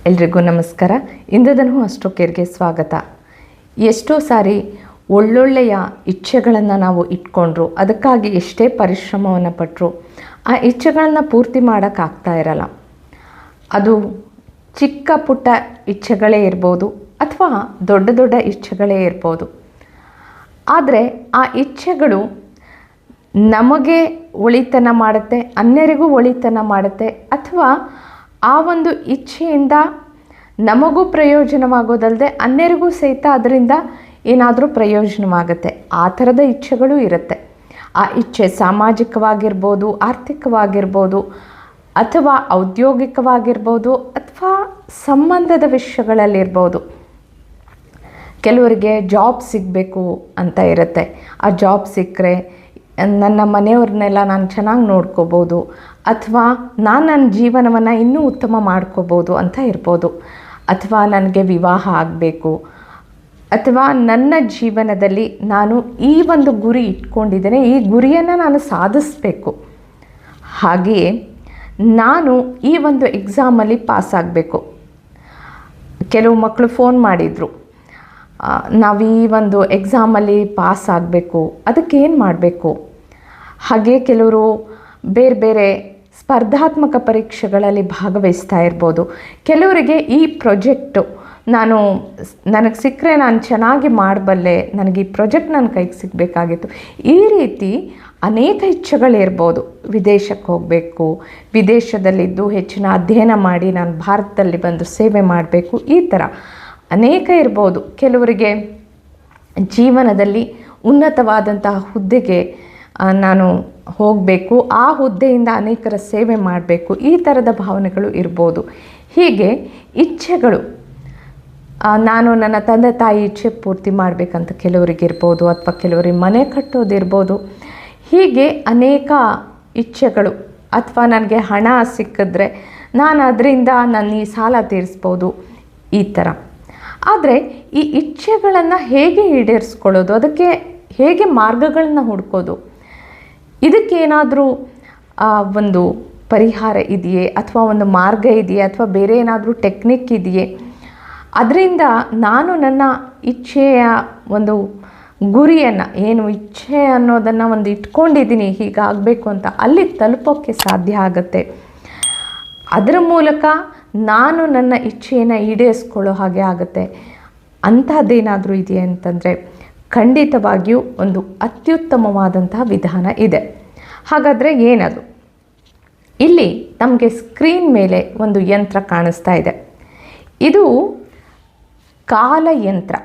ಎಲ್ರಿಗೂ ನಮಸ್ಕಾರ. ಇಂದ್ರಧನು ಅಸ್ಟ್ರೋಕೇರ್ಗೆ ಸ್ವಾಗತ. ಎಷ್ಟೋ ಸಾರಿ ಒಳ್ಳೊಳ್ಳೆಯ ಇಚ್ಛೆಗಳನ್ನು ನಾವು ಇಟ್ಕೊಂಡ್ರು, ಅದಕ್ಕಾಗಿ ಎಷ್ಟೇ ಪರಿಶ್ರಮವನ್ನು ಪಟ್ಟರು ಆ ಇಚ್ಛೆಗಳನ್ನು ಪೂರ್ತಿ ಮಾಡೋಕ್ಕಾಗ್ತಾ ಇರಲ್ಲ. ಅದು ಚಿಕ್ಕ ಪುಟ್ಟ ಇಚ್ಛೆಗಳೇ ಇರ್ಬೋದು ಅಥವಾ ದೊಡ್ಡ ದೊಡ್ಡ ಇಚ್ಛೆಗಳೇ ಇರ್ಬೋದು. ಆದರೆ ಆ ಇಚ್ಛೆಗಳು ನಮಗೆ ಒಳಿತನ ಮಾಡುತ್ತೆ, ಅನ್ಯರಿಗೂ ಒಳಿತನ ಮಾಡುತ್ತೆ, ಅಥವಾ ಆ ಒಂದು ಇಚ್ಛೆಯಿಂದ ನಮಗೂ ಪ್ರಯೋಜನವಾಗೋದಲ್ಲದೆ ಅನ್ಯರಿಗೂ ಸಹಿತ ಅದರಿಂದ ಏನಾದರೂ ಪ್ರಯೋಜನವಾಗುತ್ತೆ. ಆ ಥರದ ಇಚ್ಛೆಗಳು ಇರುತ್ತೆ. ಆ ಇಚ್ಛೆ ಸಾಮಾಜಿಕವಾಗಿರ್ಬೋದು, ಆರ್ಥಿಕವಾಗಿರ್ಬೋದು, ಅಥವಾ ಔದ್ಯೋಗಿಕವಾಗಿರ್ಬೋದು, ಅಥವಾ ಸಂಬಂಧದ ವಿಷಯಗಳಲ್ಲಿರ್ಬೋದು. ಕೆಲವರಿಗೆ ಜಾಬ್ ಸಿಗಬೇಕು ಅಂತ ಇರುತ್ತೆ. ಆ ಜಾಬ್ ಸಿಕ್ಕರೆ ನನ್ನ ಮನೆಯವ್ರನ್ನೆಲ್ಲ ನಾನು ಚೆನ್ನಾಗಿ ನೋಡ್ಕೋಬೋದು, ಅಥವಾ ನಾನು ನನ್ನ ಜೀವನವನ್ನು ಇನ್ನೂ ಉತ್ತಮ ಮಾಡ್ಕೋಬೋದು ಅಂತ ಇರ್ಬೋದು. ಅಥವಾ ನನಗೆ ವಿವಾಹ ಆಗಬೇಕು, ಅಥವಾ ನನ್ನ ಜೀವನದಲ್ಲಿ ನಾನು ಈ ಒಂದು ಗುರಿ ಇಟ್ಕೊಂಡಿದ್ದೇನೆ, ಈ ಗುರಿಯನ್ನು ನಾನು ಸಾಧಿಸಬೇಕು, ಹಾಗೆಯೇ ನಾನು ಈ ಒಂದು ಎಕ್ಸಾಮಲ್ಲಿ ಪಾಸ್ ಆಗಬೇಕು. ಕೆಲವು ಮಕ್ಕಳು ಫೋನ್ ಮಾಡಿದರು, ನಾವು ಈ ಒಂದು ಎಕ್ಸಾಮಲ್ಲಿ ಪಾಸ್ ಆಗಬೇಕು, ಅದಕ್ಕೇನು ಮಾಡಬೇಕು. ಹಾಗೆ ಕೆಲವರು ಬೇರೆ ಬೇರೆ ಸ್ಪರ್ಧಾತ್ಮಕ ಪರೀಕ್ಷೆಗಳಲ್ಲಿ ಭಾಗವಹಿಸ್ತಾ ಇರ್ಬೋದು. ಕೆಲವರಿಗೆ ಈ ಪ್ರಾಜೆಕ್ಟು ನನಗೆ ಸಿಕ್ಕರೆ ನಾನು ಚೆನ್ನಾಗಿ ಮಾಡಬಲ್ಲೆ, ನನಗೆ ಈ ಪ್ರಾಜೆಕ್ಟ್ ನನ್ನ ಕೈಗೆ ಸಿಗಬೇಕಾಗಿತ್ತು. ಈ ರೀತಿ ಅನೇಕ ಇಚ್ಛೆಗಳಿರ್ಬೋದು. ವಿದೇಶಕ್ಕೆ ಹೋಗಬೇಕು, ವಿದೇಶದಲ್ಲಿದ್ದು ಹೆಚ್ಚಿನ ಅಧ್ಯಯನ ಮಾಡಿ ನಾನು ಭಾರತದಲ್ಲಿ ಬಂದು ಸೇವೆ ಮಾಡಬೇಕು, ಈ ಥರ ಅನೇಕ ಇರ್ಬೋದು. ಕೆಲವರಿಗೆ ಜೀವನದಲ್ಲಿ ಉನ್ನತವಾದಂತಹ ಹುದ್ದೆಗೆ ನಾನು ಹೋಗಬೇಕು, ಆ ಹುದ್ದೆಯಿಂದ ಅನೇಕರ ಸೇವೆ ಮಾಡಬೇಕು, ಈ ಥರದ ಭಾವನೆಗಳು ಇರ್ಬೋದು. ಹೀಗೆ ಇಚ್ಛೆಗಳು, ನಾನು ನನ್ನ ತಂದೆ ತಾಯಿ ಇಚ್ಛೆ ಪೂರ್ತಿ ಮಾಡಬೇಕಂತ ಕೆಲವರಿಗಿರ್ಬೋದು, ಅಥವಾ ಕೆಲವರಿಗೆ ಮನೆ ಕಟ್ಟೋದಿರ್ಬೋದು. ಹೀಗೆ ಅನೇಕ ಇಚ್ಛೆಗಳು. ಅಥವಾ ನನಗೆ ಹಣ ಸಿಕ್ಕಿದ್ರೆ ನಾನು ಅದರಿಂದ ನನ್ನ ಈ ಸಾಲ ತೀರಿಸ್ಬೋದು, ಈ ಥರ. ಆದರೆ ಈ ಇಚ್ಛೆಗಳನ್ನು ಹೇಗೆ ಈಡೇರಿಸ್ಕೊಳ್ಳೋದು, ಅದಕ್ಕೆ ಹೇಗೆ ಮಾರ್ಗಗಳನ್ನ ಹುಡ್ಕೋದು, ಇದಕ್ಕೇನಾದರೂ ಒಂದು ಪರಿಹಾರ ಇದೆಯೇ, ಅಥವಾ ಒಂದು ಮಾರ್ಗ ಇದೆಯೇ, ಅಥವಾ ಬೇರೆ ಏನಾದರೂ ಟೆಕ್ನಿಕ್ ಇದೆಯೇ, ಅದರಿಂದ ನಾನು ನನ್ನ ಇಚ್ಛೆಯ ಒಂದು ಗುರಿಯನ್ನು, ಏನು ಇಚ್ಛೆ ಅನ್ನೋದನ್ನು ಒಂದು ಇಟ್ಕೊಂಡಿದ್ದೀನಿ ಹೀಗಾಗಬೇಕು ಅಂತ, ಅಲ್ಲಿ ತಲುಪೋಕ್ಕೆ ಸಾಧ್ಯ ಆಗುತ್ತೆ. ಅದರ ಮೂಲಕ ನಾನು ನನ್ನ ಇಚ್ಛೆಯನ್ನು ಈಡೇರಿಸ್ಕೊಳ್ಳೋ ಹಾಗೆ ಆಗುತ್ತೆ. ಅಂಥದ್ದೇನಾದರೂ ಇದೆಯೇ ಅಂತಂದರೆ ಖಂಡಿತವಾಗಿಯೂ ಒಂದು ಅತ್ಯುತ್ತಮವಾದಂತಹ ವಿಧಾನ ಇದೆ. ಹಾಗಾದರೆ ಏನದು? ಇಲ್ಲಿ ನಮಗೆ ಸ್ಕ್ರೀನ್ ಮೇಲೆ ಒಂದು ಯಂತ್ರ ಕಾಣಿಸ್ತಾ ಇದೆ. ಇದು ಕಾಲಯಂತ್ರ.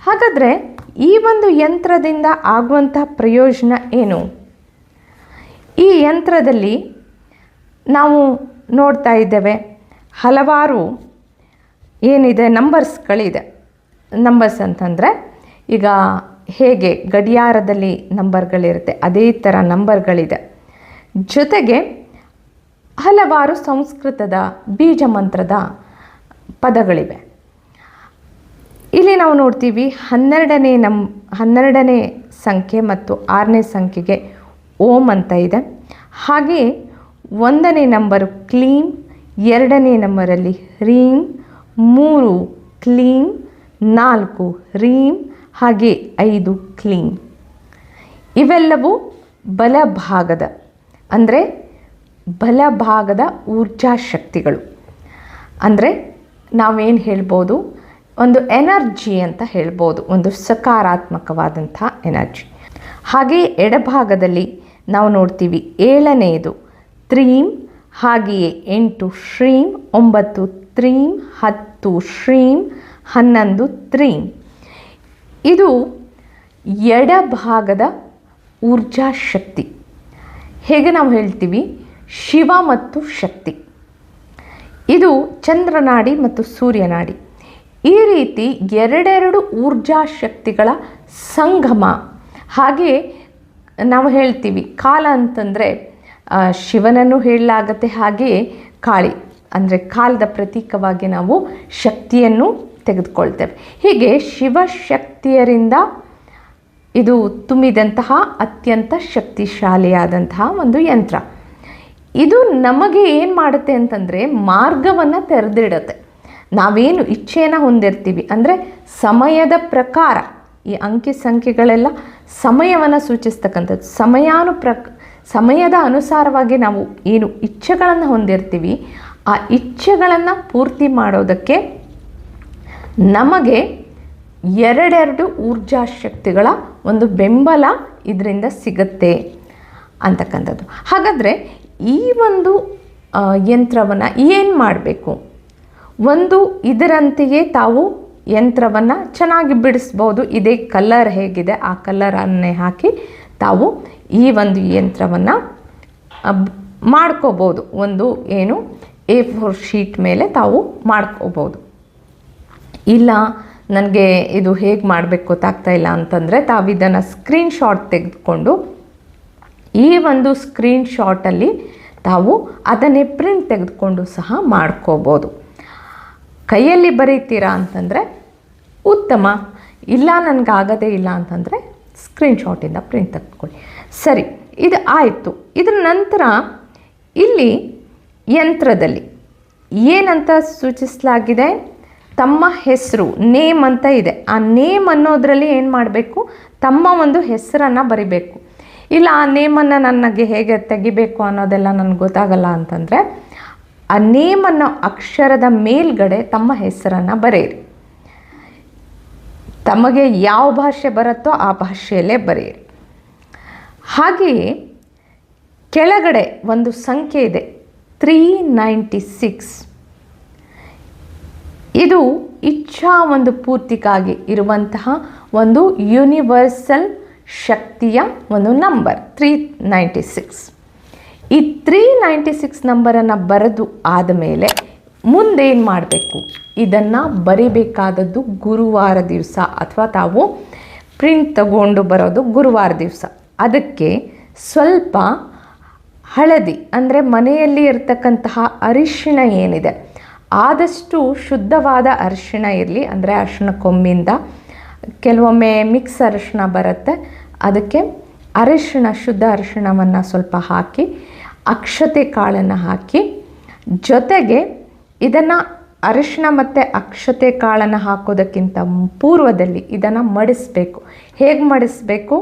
ಹಾಗಾದರೆ ಈ ಒಂದು ಯಂತ್ರದಿಂದ ಆಗುವಂಥ ಪ್ರಯೋಜನ ಏನು? ಈ ಯಂತ್ರದಲ್ಲಿ ನಾವು ನೋಡ್ತಾ ಇದ್ದೇವೆ, ಹಲವಾರು ಏನಿದೆ ನಂಬರ್ಸ್ಗಳಿದೆ. ನಂಬರ್ಸ್ ಅಂತಂದರೆ ಈಗ ಹೇಗೆ ಗಡಿಯಾರದಲ್ಲಿ ನಂಬರ್ಗಳಿರುತ್ತೆ, ಅದೇ ಥರ ನಂಬರ್ಗಳಿದೆ. ಜೊತೆಗೆ ಹಲವಾರು ಸಂಸ್ಕೃತದ ಬೀಜ ಮಂತ್ರದ ಪದಗಳಿವೆ. ಇಲ್ಲಿ ನಾವು ನೋಡ್ತೀವಿ 12ನೇ ಸಂಖ್ಯೆ ಮತ್ತು 6ನೇ ಸಂಖ್ಯೆಗೆ ಓಂ ಅಂತ ಇದೆ. ಹಾಗೆಯೇ 1ನೇ ನಂಬರು ಕ್ಲೀಂ, 2ನೇ ನಂಬರಲ್ಲಿ ಹ್ರೀಂ, 3 ಕ್ಲೀಂ, 4 ಹ್ರೀಂ, ಹಾಗೆ 5 ಕ್ಲೀಂ. ಇವೆಲ್ಲವೂ ಬಲಭಾಗದ, ಅಂದರೆ ಬಲಭಾಗದ ಊರ್ಜಾ ಶಕ್ತಿಗಳು. ಅಂದರೆ ನಾವೇನು ಹೇಳ್ಬೋದು, ಒಂದು ಎನರ್ಜಿ ಅಂತ ಹೇಳ್ಬೋದು, ಒಂದು ಸಕಾರಾತ್ಮಕವಾದಂಥ ಎನರ್ಜಿ. ಹಾಗೆಯೇ ಎಡಭಾಗದಲ್ಲಿ ನಾವು ನೋಡ್ತೀವಿ 7ನೇದು ತ್ರೀಂ, ಹಾಗೆಯೇ 8 ಶ್ರೀಂ, 9 ತ್ರೀಂ, 10 ಶ್ರೀಂ, 11 ತ್ರೀಂ. ಇದು ಎಡಭಾಗದ ಊರ್ಜಾ ಶಕ್ತಿ. ಹೇಗೆ ನಾವು ಹೇಳ್ತೀವಿ ಶಿವ ಮತ್ತು ಶಕ್ತಿ. ಇದು ಚಂದ್ರನಾಡಿ ಮತ್ತು ಸೂರ್ಯನಾಡಿ. ಈ ರೀತಿ ಎರಡೆರಡು ಊರ್ಜಾ ಶಕ್ತಿಗಳ ಸಂಗಮ. ಹಾಗೆಯೇ ನಾವು ಹೇಳ್ತೀವಿ ಕಾಲ ಅಂತಂದರೆ ಶಿವನನ್ನು ಹೇಳಲಾಗತ್ತೆ, ಹಾಗೆಯೇ ಕಾಳಿ ಅಂದರೆ ಕಾಲದ ಪ್ರತೀಕವಾಗಿ ನಾವು ಶಕ್ತಿಯನ್ನು ತೆಗೆದುಕೊಳ್ತೇವೆ. ಹೀಗೆ ಶಿವಶಕ್ತಿಯರಿಂದ ಇದು ತುಂಬಿದಂತಹ ಅತ್ಯಂತ ಶಕ್ತಿಶಾಲಿಯಾದಂತಹ ಒಂದು ಯಂತ್ರ. ಇದು ನಮಗೆ ಏನು ಮಾಡುತ್ತೆ ಅಂತಂದರೆ ಮಾರ್ಗವನ್ನು ತೆರೆದಿಡುತ್ತೆ. ನಾವೇನು ಇಚ್ಛೆಯನ್ನು ಹೊಂದಿರ್ತೀವಿ ಅಂದರೆ ಸಮಯದ ಪ್ರಕಾರ, ಈ ಅಂಕಿ ಸಂಖ್ಯೆಗಳೆಲ್ಲ ಸಮಯವನ್ನು ಸೂಚಿಸ್ತಕ್ಕಂಥದ್ದು. ಸಮಯದ ಅನುಸಾರವಾಗಿ ನಾವು ಏನು ಇಚ್ಛೆಗಳನ್ನು ಹೊಂದಿರ್ತೀವಿ, ಆ ಇಚ್ಛೆಗಳನ್ನು ಪೂರ್ತಿ ಮಾಡೋದಕ್ಕೆ ನಮಗೆ ಎರಡೆರಡು ಊರ್ಜಾ ಶಕ್ತಿಗಳ ಒಂದು ಬೆಂಬಲ ಇದರಿಂದ ಸಿಗುತ್ತೆ ಅಂತಕ್ಕಂಥದ್ದು. ಹಾಗಾದರೆ ಈ ಒಂದು ಯಂತ್ರವನ್ನು ಏನು ಮಾಡಬೇಕು? ಒಂದು ಇದರಂತೆಯೇ ತಾವು ಯಂತ್ರವನ್ನು ಚೆನ್ನಾಗಿ ಬಿಡಿಸ್ಬೋದು. ಇದೇ ಕಲರ್ ಹೇಗಿದೆ ಆ ಕಲರನ್ನೇ ಹಾಕಿ ತಾವು ಈ ಒಂದು ಯಂತ್ರವನ್ನು ಮಾಡ್ಕೋಬೋದು. ಒಂದು ಏನು A4 ಶೀಟ್ ಮೇಲೆ ತಾವು ಮಾಡ್ಕೋಬೋದು. ಇಲ್ಲ ನನಗೆ ಇದು ಹೇಗೆ ಮಾಡಬೇಕು ಗೊತ್ತಾಗ್ತಾ ಇಲ್ಲ ಅಂತಂದರೆ ತಾವು ಇದನ್ನು ಸ್ಕ್ರೀನ್ಶಾಟ್ ತೆಗೆದುಕೊಂಡು ಈ ಒಂದು ಸ್ಕ್ರೀನ್ಶಾಟಲ್ಲಿ ತಾವು ಅದನ್ನೇ ಪ್ರಿಂಟ್ ತೆಗೆದುಕೊಂಡು ಸಹ ಮಾಡ್ಕೋಬೋದು. ಕೈಯಲ್ಲಿ ಬರೀತೀರಾ ಅಂತಂದರೆ ಉತ್ತಮ, ಇಲ್ಲ ನನಗಾಗದೇ ಇಲ್ಲ ಅಂತಂದರೆ ಸ್ಕ್ರೀನ್ಶಾಟಿಂದ ಪ್ರಿಂಟ್ ತೆಗೆದುಕೊಳ್ಳಿ. ಸರಿ, ಇದು ಆಯಿತು. ಇದರ ನಂತರ ಇಲ್ಲಿ ಯಂತ್ರದಲ್ಲಿ ಏನಂತ ಸೂಚಿಸಲಾಗಿದೆ? ತಮ್ಮ ಹೆಸರು, ನೇಮ್ ಅಂತ ಇದೆ. ಆ ನೇಮ್ ಅನ್ನೋದರಲ್ಲಿ ಏನು ಮಾಡಬೇಕು? ತಮ್ಮ ಒಂದು ಹೆಸರನ್ನು ಬರಿಬೇಕು. ಇಲ್ಲ ಆ ನೇಮನ್ನು ನನಗೆ ಹೇಗೆ ತೆಗಿಬೇಕು ಅನ್ನೋದೆಲ್ಲ ನನಗೆ ಗೊತ್ತಾಗಲ್ಲ ಅಂತಂದರೆ ಆ ನೇಮನ್ನು ಅಕ್ಷರದ ಮೇಲ್ಗಡೆ ತಮ್ಮ ಹೆಸರನ್ನು ಬರೆಯಿರಿ. ತಮಗೆ ಯಾವ ಭಾಷೆ ಬರುತ್ತೋ ಆ ಭಾಷೆಯಲ್ಲೇ ಬರೆಯಿರಿ. ಹಾಗೆಯೇ ಕೆಳಗಡೆ ಒಂದು ಸಂಖ್ಯೆ ಇದೆ 396. ಇದು ಇಚ್ಛಾ ಒಂದು ಪೂರ್ತಿಗಾಗಿ ಇರುವಂತಹ ಒಂದು ಯೂನಿವರ್ಸಲ್ ಶಕ್ತಿಯ ಒಂದು ನಂಬರ್ 396. ಈ 396 ನಂಬರನ್ನು ಬರೆದು ಆದಮೇಲೆ ಮುಂದೇನು ಮಾಡಬೇಕು? ಇದನ್ನು ಬರಿಬೇಕಾದದ್ದು ಗುರುವಾರ ದಿವಸ, ಅಥವಾ ತಾವು ಪ್ರಿಂಟ್ ತಗೊಂಡು ಬರೋದು ಗುರುವಾರ ದಿವಸ. ಅದಕ್ಕೆ ಸ್ವಲ್ಪ ಹಳದಿ ಅಂದರೆ ಮನೆಯಲ್ಲಿ ಇರ್ತಕ್ಕಂತಹ ಅರಿಶಿಣ ಏನಿದೆ ಆದಷ್ಟು ಶುದ್ಧವಾದ ಅರಿಶಿಣ ಇರಲಿ. ಅಂದರೆ ಅರಿಶಿಣ ಕೊಂಬಿಂದ ಕೆಲವೊಮ್ಮೆ ಮಿಕ್ಸ್ ಅರಿಶಿಣ ಬರುತ್ತೆ, ಅದಕ್ಕೆ ಅರಿಶಿಣ, ಶುದ್ಧ ಅರಿಶಿಣವನ್ನು ಸ್ವಲ್ಪ ಹಾಕಿ ಅಕ್ಷತೆ ಕಾಳನ್ನು ಹಾಕಿ, ಜೊತೆಗೆ ಇದನ್ನು ಅರಿಶಿಣ ಮತ್ತು ಅಕ್ಷತೆ ಕಾಳನ್ನು ಹಾಕೋದಕ್ಕಿಂತ ಪೂರ್ವದಲ್ಲಿ ಇದನ್ನು ಮಡಿಸಬೇಕು. ಹೇಗೆ ಮಡಿಸಬೇಕು?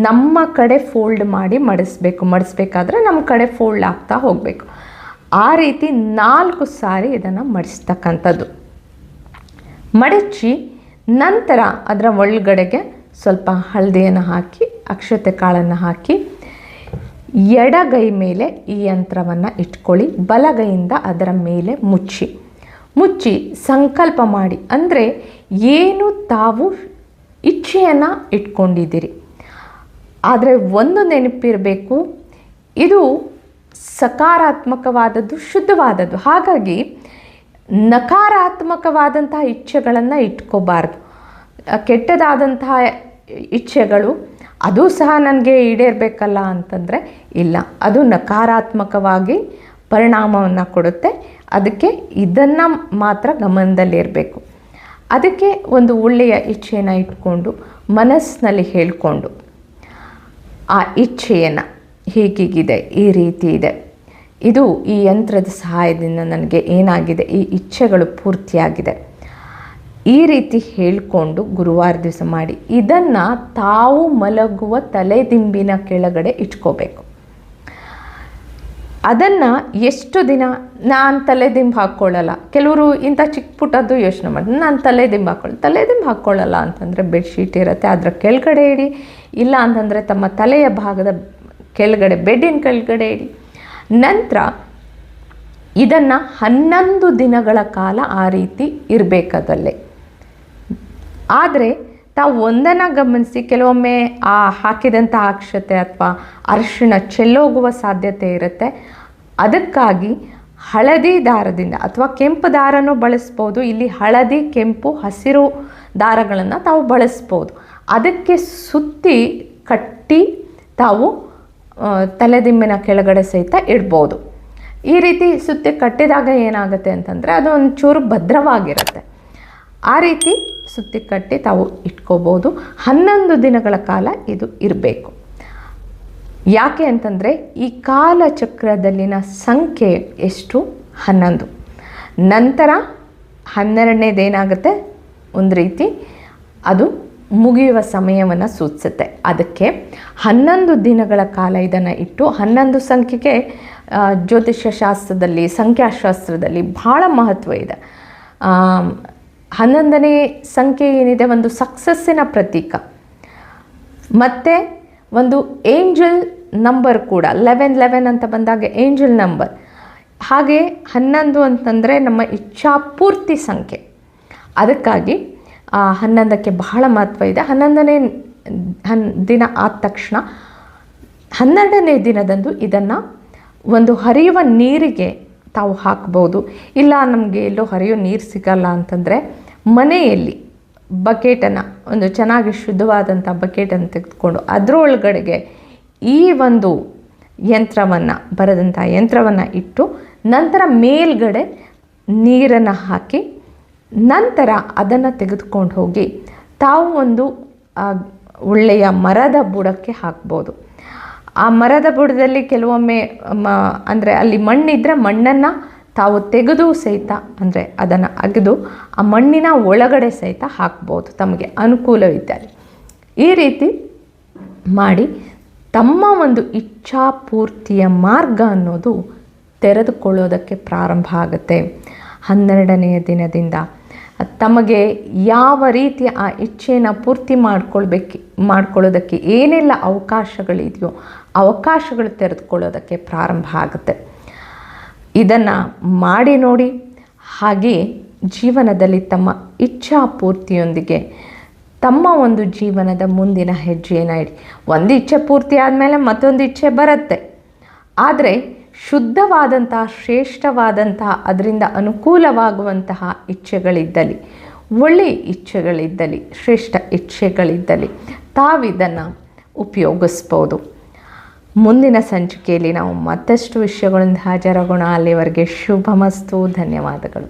ನಮ್ಮ ಕಡೆ ಫೋಲ್ಡ್ ಮಾಡಿ ಮಡಿಸಬೇಕು. ಮಡಿಸ್ಬೇಕಾದ್ರೆ ನಮ್ಮ ಕಡೆ ಫೋಲ್ಡ್ ಆಗ್ತಾ ಹೋಗಬೇಕು. ಆ ರೀತಿ 4 ಸಾರಿ ಇದನ್ನು ಮಡಿಸ್ತಕ್ಕಂಥದ್ದು. ಮಡಚಿ ನಂತರ ಅದರ ಒಳಗಡೆಗೆ ಸ್ವಲ್ಪ ಹಳದಿಯನ್ನು ಹಾಕಿ ಅಕ್ಷತೆ ಕಾಳನ್ನು ಹಾಕಿ ಎಡಗೈ ಮೇಲೆ ಈ ಯಂತ್ರವನ್ನು ಇಟ್ಕೊಳ್ಳಿ. ಬಲಗೈಯಿಂದ ಅದರ ಮೇಲೆ ಮುಚ್ಚಿ ಸಂಕಲ್ಪ ಮಾಡಿ. ಅಂದರೆ ಏನು ತಾವು ಇಚ್ಛೆಯನ್ನು ಇಟ್ಕೊಂಡಿದ್ದೀರಿ. ಆದರೆ ಒಂದು ನೆನಪಿರಬೇಕು, ಇದು ಸಕಾರಾತ್ಮಕವಾದದ್ದು, ಶುದ್ಧವಾದದ್ದು. ಹಾಗಾಗಿ ನಕಾರಾತ್ಮಕವಾದಂತಹ ಇಚ್ಛೆಗಳನ್ನು ಇಟ್ಕೋಬಾರ್ದು. ಕೆಟ್ಟದಾದಂತಹ ಇಚ್ಛೆಗಳು ಅದು ಸಹ ನನಗೆ ಈಡೇರಬೇಕಲ್ಲ ಅಂತಂದರೆ ಇಲ್ಲ, ಅದು ನಕಾರಾತ್ಮಕವಾಗಿ ಪರಿಣಾಮವನ್ನು ಕೊಡುತ್ತೆ. ಅದಕ್ಕೆ ಇದನ್ನು ಮಾತ್ರ ಗಮನದಲ್ಲಿರಬೇಕು. ಅದಕ್ಕೆ ಒಂದು ಒಳ್ಳೆಯ ಇಚ್ಛೆಯನ್ನು ಇಟ್ಕೊಂಡು ಮನಸ್ಸಿನಲ್ಲಿ ಹೇಳಿಕೊಂಡು ಆ ಇಚ್ಛೆಯನ್ನು ಹೀಗಿದೆ, ಈ ರೀತಿ ಇದೆ, ಇದು ಈ ಯಂತ್ರದ ಸಹಾಯದಿಂದ ನನಗೆ ಏನಾಗಿದೆ, ಈ ಇಚ್ಛೆಗಳು ಪೂರ್ತಿಯಾಗಿದೆ, ಈ ರೀತಿ ಹೇಳಿಕೊಂಡು ಗುರುವಾರ ದಿವಸ ಮಾಡಿ. ಇದನ್ನು ತಾವು ಮಲಗುವ ತಲೆದಿಂಬಿನ ಕೆಳಗಡೆ ಇಟ್ಕೋಬೇಕು. ಅದನ್ನು ಎಷ್ಟು ದಿನ? ನಾನು ತಲೆದಿಂಬು ಹಾಕ್ಕೊಳ್ಳಲ್ಲ. ಕೆಲವರು ಇಂಥ ಚಿಕ್ಕ ಪುಟ್ಟದ್ದು ಯೋಚನೆ ಮಾಡಿ ನಾನು ತಲೆದಿಂಬು ಹಾಕ್ಕೊಳ್ಳಲ್ಲ ಅಂತಂದರೆ ಬೆಡ್ಶೀಟ್ ಇರುತ್ತೆ ಅದರ ಕೆಳಗಡೆ ಇಡಿ. ಇಲ್ಲ ಅಂತಂದರೆ ತಮ್ಮ ತಲೆಯ ಭಾಗದ ಕೆಳಗಡೆ, ಬೆಡ್ಡಿನ ಕೆಳಗಡೆ ಇಡಿ. ನಂತರ ಇದನ್ನು 11 ದಿನಗಳ ಕಾಲ ಆ ರೀತಿ ಇರಬೇಕದಲ್ಲೇ. ಆದರೆ ತಾವು ಒಂದನ್ನು ಗಮನಿಸಿ, ಕೆಲವೊಮ್ಮೆ ಆ ಹಾಕಿದಂಥ ಅಕ್ಷತೆ ಅಥವಾ ಅರಿಶಿಣ ಚೆಲ್ಲೋಗುವ ಸಾಧ್ಯತೆ ಇರುತ್ತೆ. ಅದಕ್ಕಾಗಿ ಹಳದಿ ದಾರದಿಂದ ಅಥವಾ ಕೆಂಪು ದಾರನೂ ಬಳಸ್ಬೋದು. ಇಲ್ಲಿ ಹಳದಿ, ಕೆಂಪು, ಹಸಿರು ದಾರಗಳನ್ನು ತಾವು ಬಳಸ್ಬೋದು. ಅದಕ್ಕೆ ಸುತ್ತಿ ಕಟ್ಟಿ ತಾವು ತಲೆದಿಂಬಿನ ಕೆಳಗಡೆ ಸಹಿತ ಇಡ್ಬೋದು. ಈ ರೀತಿ ಸುತ್ತಿ ಕಟ್ಟಿದಾಗ ಏನಾಗುತ್ತೆ ಅಂತಂದರೆ ಅದು ಒಂಚೂರು ಭದ್ರವಾಗಿರುತ್ತೆ. ಆ ರೀತಿ ಸುತ್ತಿ ಕಟ್ಟಿ ತಾವು ಇಟ್ಕೋಬೋದು. 11 ದಿನಗಳ ಕಾಲ ಇದು ಇರಬೇಕು. ಯಾಕೆ ಅಂತಂದರೆ ಈ ಕಾಲಚಕ್ರದಲ್ಲಿನ ಸಂಖ್ಯೆ ಎಷ್ಟು? 11. ನಂತರ 12ನೇದೇನಾಗುತ್ತೆ, ಒಂದು ರೀತಿ ಅದು ಮುಗಿಯುವ ಸಮಯವನ್ನು ಸೂಚಿಸುತ್ತೆ. ಅದಕ್ಕೆ 11 ದಿನಗಳ ಕಾಲ ಇದನ್ನು ಇಟ್ಟು, 11 ಸಂಖ್ಯೆಗೆ ಜ್ಯೋತಿಷ್ಯ ಶಾಸ್ತ್ರದಲ್ಲಿ, ಸಂಖ್ಯಾಶಾಸ್ತ್ರದಲ್ಲಿ ಭಾಳ ಮಹತ್ವ ಇದೆ. 11ನೇ ಸಂಖ್ಯೆ ಏನಿದೆ, ಒಂದು ಸಕ್ಸಸ್ಸಿನ ಪ್ರತೀಕ. ಮತ್ತು ಒಂದು ಏಂಜಲ್ ನಂಬರ್ ಕೂಡ, 11 ಅಂತ ಬಂದಾಗ ಏಂಜಲ್ ನಂಬರ್. ಹಾಗೆ 11 ಅಂತಂದರೆ ನಮ್ಮ ಇಚ್ಛಾಪೂರ್ತಿ ಸಂಖ್ಯೆ. ಅದಕ್ಕಾಗಿ 11ಕ್ಕೆ ಬಹಳ ಮಹತ್ವ ಇದೆ. 11ನೇ ದಿನ ಆದ ತಕ್ಷಣ 12ನೇ ದಿನದಂದು ಇದನ್ನು ಒಂದು ಹರಿಯುವ ನೀರಿಗೆ ತಾವು ಹಾಕ್ಬೋದು. ಇಲ್ಲ ನಮಗೆ ಎಲ್ಲೋ ಹರಿಯೋ ನೀರು ಸಿಗಲ್ಲ ಅಂತಂದರೆ ಮನೆಯಲ್ಲಿ ಬಕೆಟನ್ನು, ಒಂದು ಚೆನ್ನಾಗಿ ಶುದ್ಧವಾದಂಥ ಬಕೆಟನ್ನು ತೆಗೆದುಕೊಂಡು ಅದರೊಳಗಡೆಗೆ ಈ ಒಂದು ಯಂತ್ರವನ್ನು, ಬರೆದಂಥ ಯಂತ್ರವನ್ನು ಇಟ್ಟು, ನಂತರ ಮೇಲ್ಗಡೆ ನೀರನ್ನು ಹಾಕಿ, ನಂತರ ಅದನ್ನು ತೆಗೆದುಕೊಂಡು ಹೋಗಿ ತಾವು ಒಂದು ಒಳ್ಳೆಯ ಮರದ ಬುಡಕ್ಕೆ ಹಾಕ್ಬೋದು. ಆ ಮರದ ಬುಡದಲ್ಲಿ ಕೆಲವೊಮ್ಮೆ ಅಂದರೆ ಅಲ್ಲಿ ಮಣ್ಣಿದ್ದರೆ ಮಣ್ಣನ್ನು ತಾವು ತೆಗೆದು ಸಹಿತ, ಅಂದರೆ ಅದನ್ನು ಅಗೆದು ಆ ಮಣ್ಣಿನ ಒಳಗಡೆ ಸಹಿತ ಹಾಕ್ಬೋದು ತಮಗೆ ಅನುಕೂಲವಿದ್ದಲ್ಲಿ. ಈ ರೀತಿ ಮಾಡಿ ತಮ್ಮ ಒಂದು ಇಚ್ಛಾಪೂರ್ತಿಯ ಮಾರ್ಗ ಅನ್ನೋದು ತೆರೆದುಕೊಳ್ಳೋದಕ್ಕೆ ಪ್ರಾರಂಭ ಆಗುತ್ತೆ. 12ನೆಯ ದಿನದಿಂದ ತಮಗೆ ಯಾವ ರೀತಿಯ ಆ ಇಚ್ಛೆಯನ್ನು ಪೂರ್ತಿ ಮಾಡ್ಕೊಳ್ಳೋದಕ್ಕೆ ಏನೆಲ್ಲ ಅವಕಾಶಗಳಿದೆಯೋ ಅವಕಾಶಗಳು ತೆರೆದುಕೊಳ್ಳೋದಕ್ಕೆ ಪ್ರಾರಂಭ ಆಗುತ್ತೆ. ಇದನ್ನು ಮಾಡಿ ನೋಡಿ. ಹಾಗೆಯೇ ಜೀವನದಲ್ಲಿ ತಮ್ಮ ಇಚ್ಛಾಪೂರ್ತಿಯೊಂದಿಗೆ ತಮ್ಮ ಒಂದು ಜೀವನದ ಮುಂದಿನ ಹೆಜ್ಜೆಯನ್ನು ಇಡಿ. ಒಂದು ಇಚ್ಛೆ ಪೂರ್ತಿ ಆದಮೇಲೆ ಮತ್ತೊಂದು ಇಚ್ಛೆ ಬರುತ್ತೆ. ಆದರೆ ಶುದ್ಧವಾದಂತಹ, ಶ್ರೇಷ್ಠವಾದಂತಹ, ಅದರಿಂದ ಅನುಕೂಲವಾಗುವಂತಹ ಇಚ್ಛೆಗಳಿದ್ದಲ್ಲಿ, ಒಳ್ಳೆಯ ಇಚ್ಛೆಗಳಿದ್ದಲ್ಲಿ, ಶ್ರೇಷ್ಠ ಇಚ್ಛೆಗಳಿದ್ದಲ್ಲಿ ತಾವಿದನ್ನು ಉಪಯೋಗಿಸ್ಬೋದು. ಮುಂದಿನ ಸಂಚಿಕೆಯಲ್ಲಿ ನಾವು ಮತ್ತಷ್ಟು ವಿಷಯಗಳಿಂದ ಹಾಜರಾಗೋಣ. ಅಲ್ಲಿವರೆಗೆ ಶುಭಮಸ್ತು. ಧನ್ಯವಾದಗಳು.